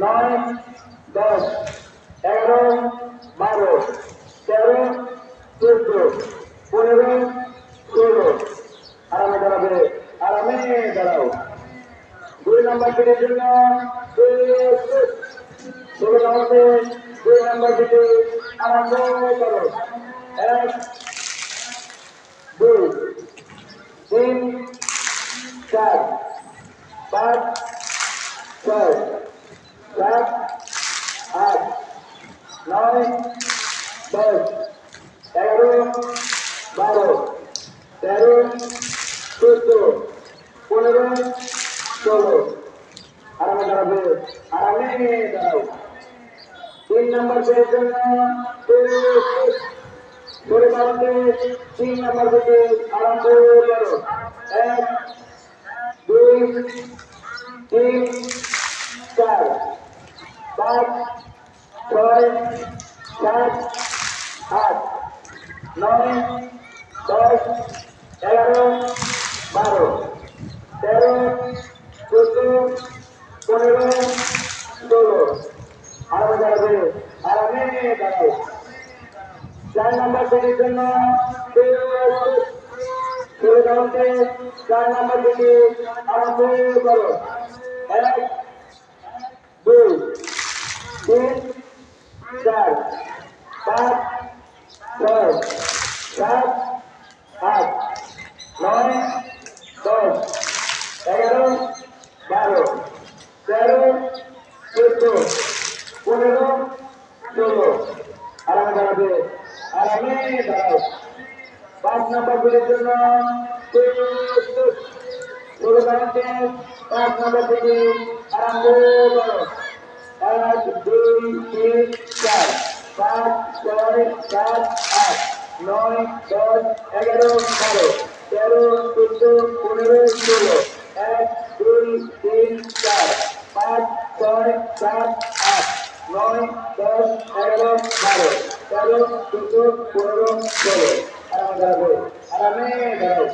নয়, 10, 11, 12, 13, 14, 15, 16। আরামে দাঁড়াবে, আরামে দাঁড়াও। 2 নম্বর পিঠের জন্য 16 রাউন্ডে 2 নম্বর পিঠে আরম্ভ করো। 1, 2, 3, 4, 5, 6, 7, 8, 9, 10, 11, 12, 13, 14, 15, 16। আরামে দাঁড়াবে, আরামে দাঁড়াও। 3 নম্বর পেয়ের জন্য 16 রাউন্ডে 3 নম্বর থেকে আরম্ভ করো। 1, 2, 3, 4, 5, 6, 7, 8, 9, 10, 11, 12, 13, 14, 15, 16। আরামে দাঁড়াবে, আরামে দাঁড়াও। 4 নম্বর পেটের জন্য 16 রাউন্ডে 4 নম্বর থেকে আরম্ভ করো। 1, 2, 3, 4, 5, 6, 7, 8, 9, 10, 11, 12, 13, 14, 15, 16। আরামে দাঁড়াবে, আরামে দাঁড়াও। 5 নম্বর পিঠের জন্য 16 রাউন্ডে 5 নম্বর থেকে আরম্ভ করো। 1, 2, 3, 4, 5, 6, 7, 8, 9, 10, 11, 12, 13, 14, 15, 16। 1, 2, 3, 4, 5, 6, 7, 8, 9, 10, 11, 12, 13, 14, 15, 16। আরামে দাঁড়াবে, আরামে দাঁড়াও।